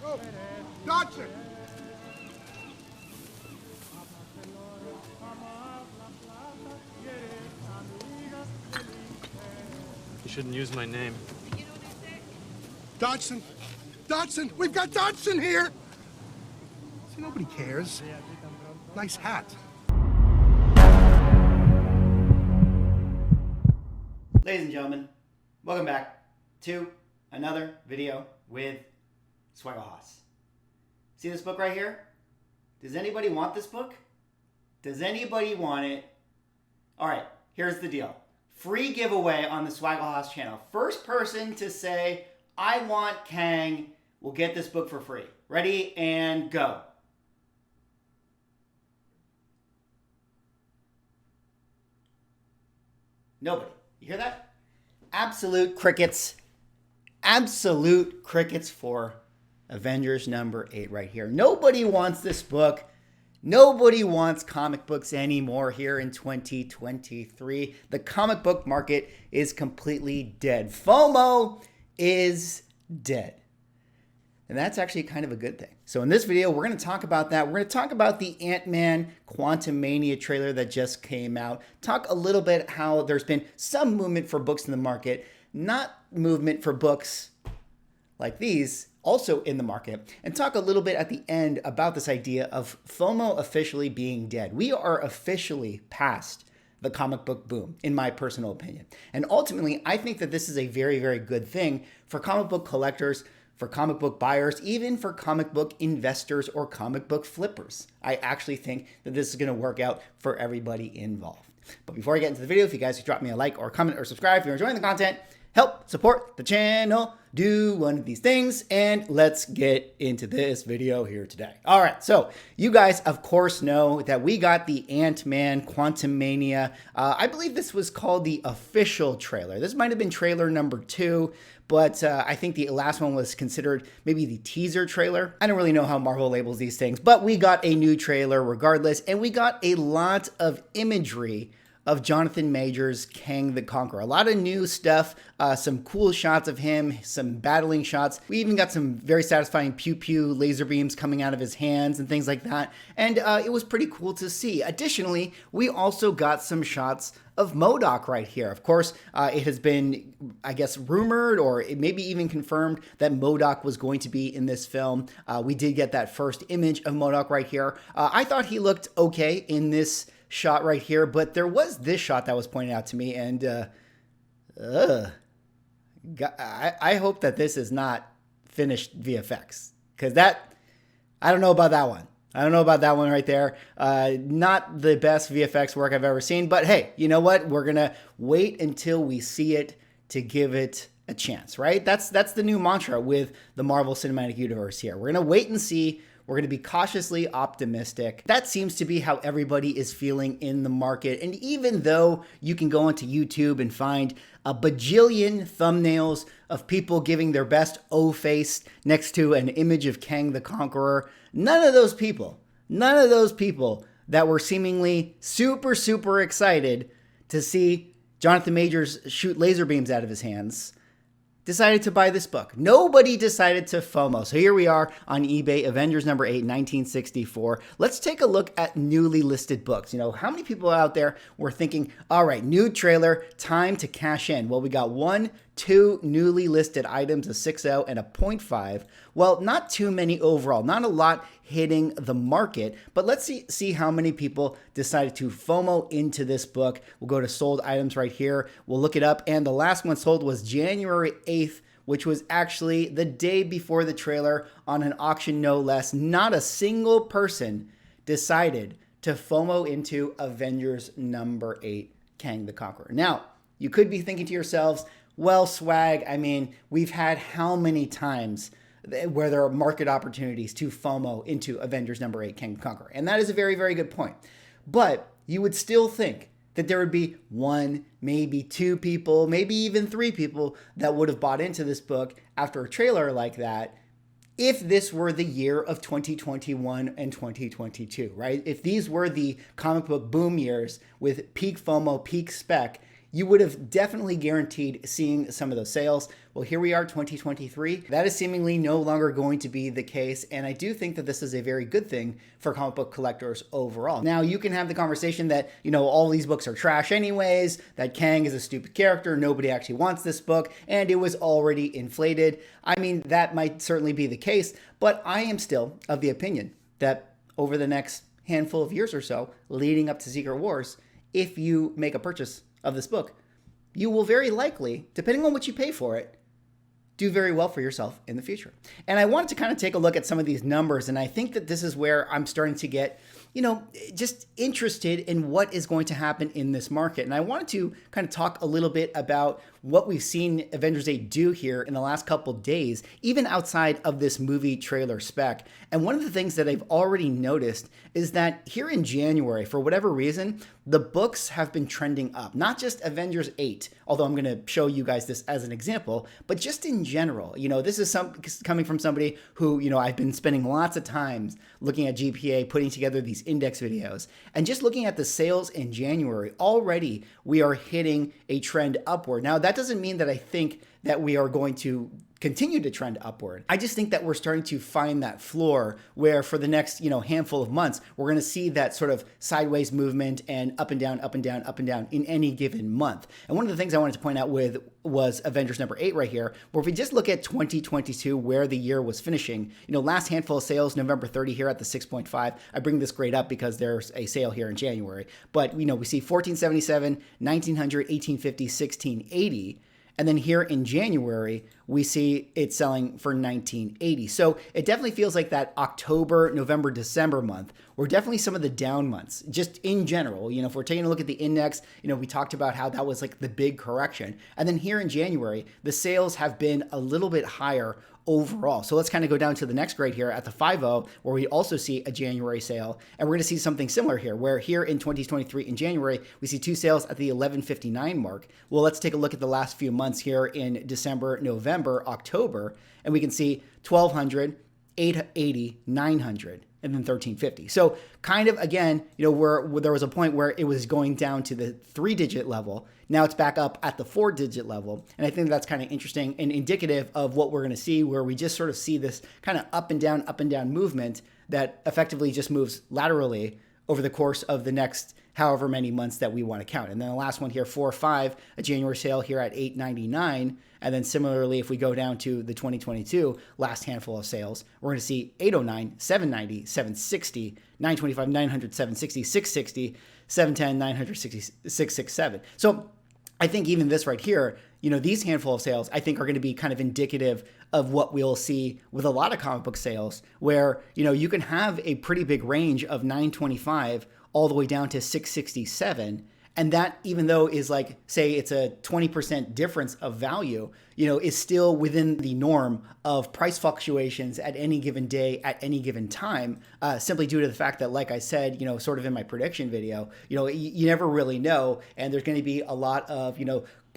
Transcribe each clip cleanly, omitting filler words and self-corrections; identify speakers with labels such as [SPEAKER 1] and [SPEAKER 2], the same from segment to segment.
[SPEAKER 1] Oh, Dodson!
[SPEAKER 2] You shouldn't use my name.
[SPEAKER 1] Dodson! Dodson! We've got Dodson here! See, nobody cares. Nice hat.
[SPEAKER 3] Ladies and gentlemen, welcome back to another video with Swaggle Haas. See this book right here? Does anybody want this book? Does anybody want it? All right, here's the deal. Free giveaway on the Swaggle Haas channel. First person to say, I want Kang, will get this book for free. Ready and go. Nobody. You hear that? Absolute crickets. Absolute crickets for Avengers number 8 right here. Nobody wants this book. Nobody wants comic books anymore here in 2023. The comic book market is completely dead. FOMO is dead. And that's actually kind of a good thing. So in this video, we're going to talk about that. We're going to talk about the Ant-Man Quantumania trailer that just came out. Talk a little bit how there's been some movement for books in the market, not movement for books like these also in the market, and talk a little bit at the end about this idea of FOMO officially being dead. We are officially past the comic book boom, in my personal opinion. And ultimately, I think that this is a very, very good thing for comic book collectors, for comic book buyers, even for comic book investors or comic book flippers. I actually think that this is going to work out for everybody involved. But before I get into the video, if you guys could drop me a like or a comment or subscribe if you're enjoying the content, help support the channel, do one of these things, and let's get into this video here today. All right, so you guys, of course, know that we got the Ant-Man Quantumania. I believe this was called the official trailer. This might have been trailer number 2, but I think the last one was considered maybe the teaser trailer. I don't really know how Marvel labels these things, but we got a new trailer regardless, and we got a lot of imagery of Jonathan Majors Kang the Conqueror. A lot of new stuff, some cool shots of him, some battling shots. We even got some very satisfying pew-pew laser beams coming out of his hands and things like that. And it was pretty cool to see. Additionally, we also got some shots of MODOK right here. Of course, it has been, I guess, rumored or maybe even confirmed that MODOK was going to be in this film. We did get that first image of MODOK right here. I thought he looked okay in this shot right here, but there was this shot that was pointed out to me, and I hope that this is not finished VFX, because that, I don't know about that one. I don't know about that one right there. Not the best VFX work I've ever seen, but hey, you know what? We're gonna wait until we see it to give it a chance, right? That's the new mantra with the Marvel Cinematic Universe here. We're gonna wait and see. We're going to be cautiously optimistic. That seems to be how everybody is feeling in the market. And even though you can go onto YouTube and find a bajillion thumbnails of people giving their best O-face next to an image of Kang the Conqueror, none of those people that were seemingly super, super excited to see Jonathan Majors shoot laser beams out of his hands decided to buy this book. Nobody decided to FOMO. So here we are on eBay, Avengers number 8, 1964. Let's take a look at newly listed books. You know, how many people out there were thinking, all right, new trailer, time to cash in? Well, we got 1, 2 newly listed items, a 6.0 and a 0.5. Well, not too many overall, not a lot hitting the market, but let's see how many people decided to FOMO into this book. We'll go to sold items right here. We'll look it up, and the last one sold was January 8th, which was actually the day before the trailer on an auction, no less. Not a single person decided to FOMO into Avengers number 8, Kang the Conqueror. Now, you could be thinking to yourselves, well, Swag, I mean, we've had how many times where there are market opportunities to FOMO into Avengers number 8, Kang the Conqueror? And that is a very, very good point. But you would still think that there would be 1, maybe 2 people, maybe even 3 people that would have bought into this book after a trailer like that if this were the year of 2021 and 2022, right? If these were the comic book boom years with peak FOMO, peak spec you would have definitely guaranteed seeing some of those sales. Well, here we are, 2023. That is seemingly no longer going to be the case, and I do think that this is a very good thing for comic book collectors overall. Now, you can have the conversation that, all these books are trash anyways, that Kang is a stupid character, nobody actually wants this book, and it was already inflated. I mean, that might certainly be the case, but I am still of the opinion that over the next handful of years or so, leading up to Secret Wars, if you make a purchase of this book, you will very likely, depending on what you pay for it, do very well for yourself in the future. And I wanted to kind of take a look at some of these numbers, and I think that this is where I'm starting to get, just interested in what is going to happen in this market. And I wanted to kind of talk a little bit about what we've seen Avengers 8 do here in the last couple days, even outside of this movie trailer spec. And one of the things that I've already noticed is that here in January, for whatever reason, the books have been trending up. Not just Avengers 8, although I'm going to show you guys this as an example, but just in general. This is coming from somebody who, I've been spending lots of time looking at GPA, putting together these index videos, and just looking at the sales in January. Already, we are hitting a trend upward. Now, that doesn't mean that I think that we are going to continue to trend upward. I just think that we're starting to find that floor where for the next, handful of months, we're going to see that sort of sideways movement and up and down, up and down, up and down in any given month. And one of the things I wanted to point out was Avengers number 8 right here, where if we just look at 2022, where the year was finishing, last handful of sales, November 30 here at the 6.5. I bring this grade up because there's a sale here in January. But, we see 1477, 1900, 1850, 1680. And then here in January, we see it selling for 1980. So it definitely feels like that October, November, December month were definitely some of the down months, just in general. If we're taking a look at the index, we talked about how that was like the big correction. And then here in January, the sales have been a little bit higher overall. So let's kind of go down to the next grade here at the 5.0, where we also see a January sale. And we're going to see something similar here, where here in 2023 in January, we see two sales at the 1159 mark. Well, let's take a look at the last few months here in December, November, October, and we can see 1200, 880, 900. And then 1350. So kind of, again, where there was a point where it was going down to the 3-digit level. Now it's back up at the 4-digit level. And I think that's kind of interesting and indicative of what we're going to see, where we just sort of see this kind of up and down movement that effectively just moves laterally over the course of the next however many months that we want to count. And then the last one here, 4.5, a January sale here at 899. And then similarly, if we go down to the 2022 last handful of sales, we're going to see 809, 790, 760, 925, 900, 760, 660, 710, 960, 667. So I think even this right here, these handful of sales, I think are going to be kind of indicative of what we'll see with a lot of comic book sales, where, you can have a pretty big range of 925 all the way down to 667. And that, even though is like, say it's a 20% difference of value, is still within the norm of price fluctuations at any given day, at any given time, simply due to the fact that, like I said, sort of in my prediction video, you never really know. And there's going to be a lot of,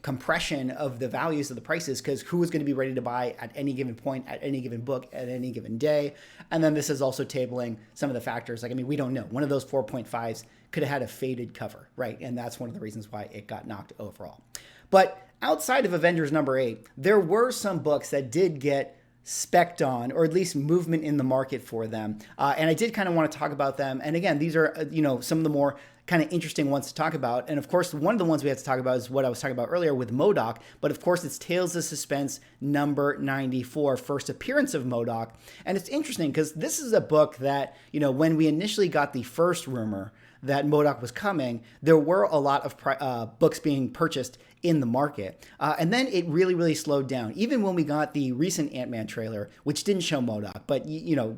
[SPEAKER 3] compression of the values of the prices, because who is going to be ready to buy at any given point, at any given book, at any given day. And then this is also tabling some of the factors. Like, we don't know. One of those 4.5s could have had a faded cover, right? And that's one of the reasons why it got knocked overall. But outside of Avengers number 8, there were some books that did get spec'd on, or at least movement in the market for them. And I did kind of want to talk about them. And again, these are, some of the more kind of interesting ones to talk about. And of course, one of the ones we have to talk about is what I was talking about earlier with MODOK. But of course, it's Tales of Suspense number 94, first appearance of MODOK. And it's interesting because this is a book that, when we initially got the first rumor that MODOK was coming, there were a lot of books being purchased in the market. And then it really, really slowed down. Even when we got the recent Ant-Man trailer, which didn't show MODOK, but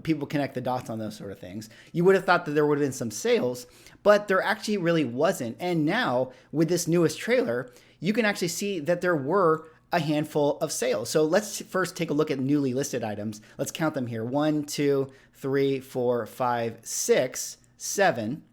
[SPEAKER 3] people connect the dots on those sort of things. You would have thought that there would have been some sales, but there actually really wasn't. And now with this newest trailer, you can actually see that there were a handful of sales. So let's first take a look at newly listed items. Let's count them here. 1, 2, 3, 4, 5, 6, 7.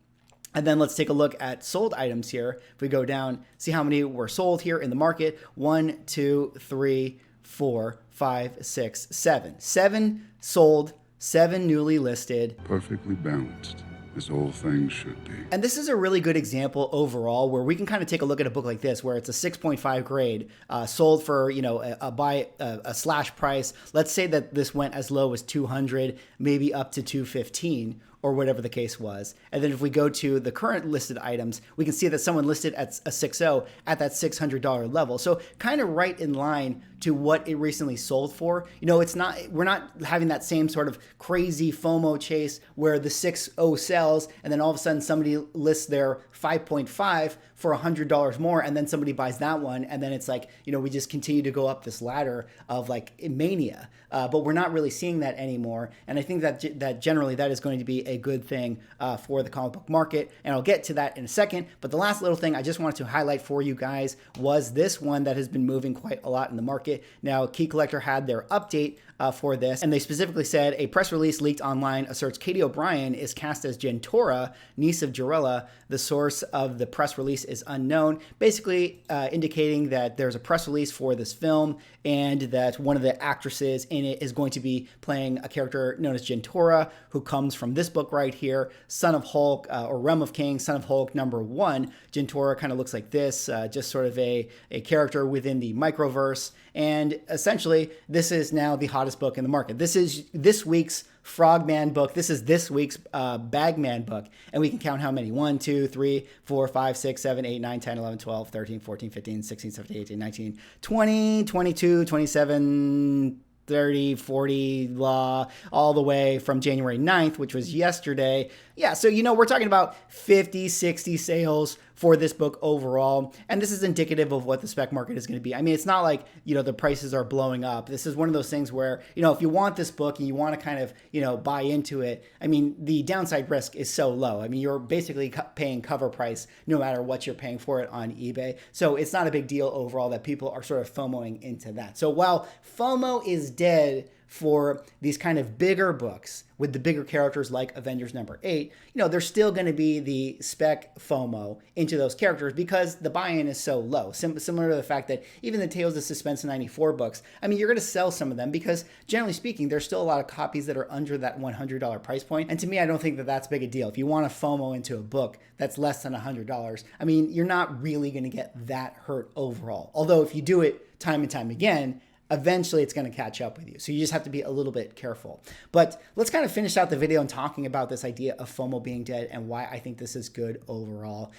[SPEAKER 3] And then let's take a look at sold items here. If we go down, see how many were sold here in the market. 1, 2, 3, 4, 5, 6, 7. 7 sold, 7 newly listed.
[SPEAKER 4] Perfectly balanced. as all things should be.
[SPEAKER 3] And this is a really good example overall where we can kind of take a look at a book like this where it's a 6.5 grade sold for, you know, a slash price. Let's say that this went as low as 200, maybe up to 215 or whatever the case was. And then if we go to the current listed items, we can see that someone listed at a 6.0 at that $600 level. So kind of right in line to what it recently sold for. You know, we're not having that same sort of crazy FOMO chase where the 6.0 sells and then all of a sudden somebody lists their 5.5 for $100 more and then somebody buys that one. And then it's like, you know, we just continue to go up this ladder of like mania. But we're not really seeing that anymore. And I think that generally that is going to be a good thing for the comic book market. And I'll get to that in a second. But the last little thing I just wanted to highlight for you guys was this one that has been moving quite a lot in the market. Now, Key Collector had their update for this, and they specifically said a press release leaked online asserts Katie O'Brien is cast as Jentora, niece of Jarella. The source of the press release is unknown, basically indicating that there's a press release for this film and that one of the actresses in it is going to be playing a character known as Jentora, who comes from this book right here, Son of Hulk, or Realm of Kings, Son of Hulk #1. Jentora kind of looks like this, just sort of a character within the microverse. And essentially, this is now the hottest book in the market. This is this week's Frogman book. This is this week's Bagman book. And we can count how many. 1, 2, 3, 4, 5, 6, 7, 8, 9, 10, 11, 12, 13, 14, 15, 16, 17, 18, 19, 20, 22, 27, 30, 40, all the way from January 9th, which was yesterday. Yeah, so, you know, we're talking about 50, 60 sales for this book overall. And this is indicative of what the spec market is going to be. I mean, it's not like, you know, the prices are blowing up. This is one of those things where, you know, if you want this book and you want to kind of, you know, buy into it, I mean, the downside risk is so low. I mean, you're basically paying cover price no matter what you're paying for it on eBay. So it's not a big deal overall that people are sort of FOMOing into that. So while FOMO is dead for these kind of bigger books with the bigger characters like Avengers #8, you know, there's still going to be the spec FOMO into those characters because the buy-in is so low. Similar to the fact that even the Tales of Suspense 94 books, I mean, you're going to sell some of them because generally speaking, there's still a lot of copies that are under that $100 price point. And to me, I don't think that that's big a deal. If you want to FOMO into a book that's less than $100, I mean, you're not really going to get that hurt overall. Although if you do it time and time again, eventually it's going to catch up with you. So you just have to be a little bit careful. But let's kind of finish out the video and talking about this idea of FOMO being dead and why I think this is good overall.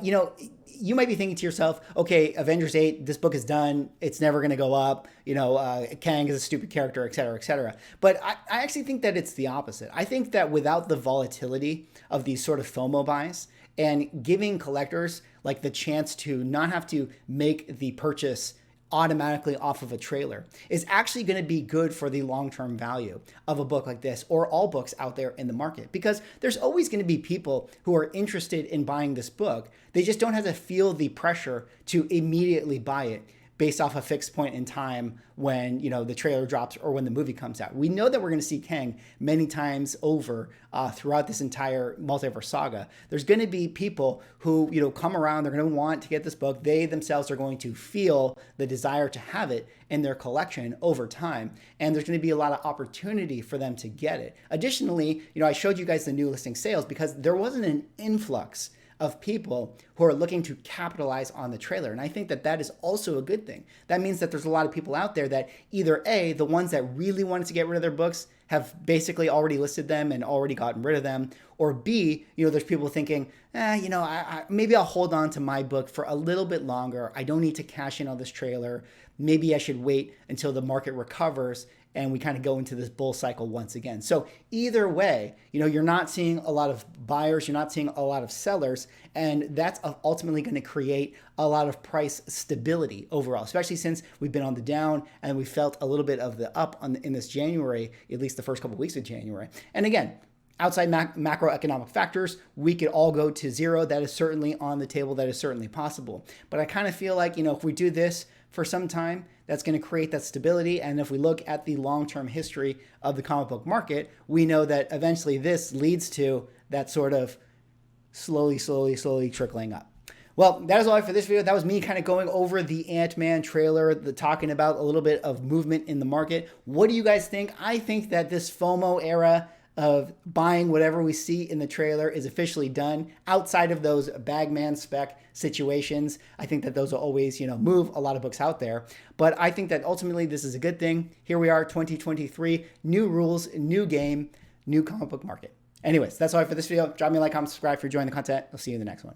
[SPEAKER 3] You know, you might be thinking to yourself, okay, Avengers 8, this book is done. It's never going to go up. You know, Kang is a stupid character, et cetera, et cetera. But I actually think that it's the opposite. I think that without the volatility of these sort of FOMO buys and giving collectors like the chance to not have to make the purchase automatically off of a trailer is actually going to be good for the long-term value of a book like this or all books out there in the market, because there's always going to be people who are interested in buying this book. They just don't have to feel the pressure to immediately buy it based off a fixed point in time when, you know, the trailer drops or when the movie comes out. We know that we're going to see Kang many times over throughout this entire multiverse saga. There's going to be people who, you know, come around. They're going to want to get this book. They themselves are going to feel the desire to have it in their collection over time. And there's going to be a lot of opportunity for them to get it. Additionally, you know, I showed you guys the new listing sales because there wasn't an influx of people who are looking to capitalize on the trailer. And I think that that is also a good thing. That means that there's a lot of people out there that either A, the ones that really wanted to get rid of their books have basically already listed them and already gotten rid of them, or B, you know, there's people thinking, you know, maybe I'll hold on to my book for a little bit longer. I don't need to cash in on this trailer. Maybe I should wait until the market recovers and we kind of go into this bull cycle once again. So either way, you know, you're not seeing a lot of buyers, you're not seeing a lot of sellers, and that's ultimately going to create a lot of price stability overall, especially since we've been on the down and we felt a little bit of the up in this January, at least the first couple of weeks of January. And again, outside macroeconomic factors, we could all go to zero. That is certainly on the table. That is certainly possible. But I kind of feel like, you know, if we do this for some time, that's going to create that stability. And if we look at the long-term history of the comic book market, we know that eventually this leads to that sort of slowly trickling up. Well, that is all for this video. That was me kind of going over the Ant-Man trailer, talking about a little bit of movement in the market. What do you guys think? I think that this FOMO era of buying whatever we see in the trailer is officially done. Outside of those Bagman spec situations, I think that those will always, move a lot of books out there. But I think that ultimately this is a good thing. Here we are, 2023, new rules, new game, new comic book market. Anyways, that's all for this video. Drop me a like, comment, subscribe for joining the content. I'll see you in the next one.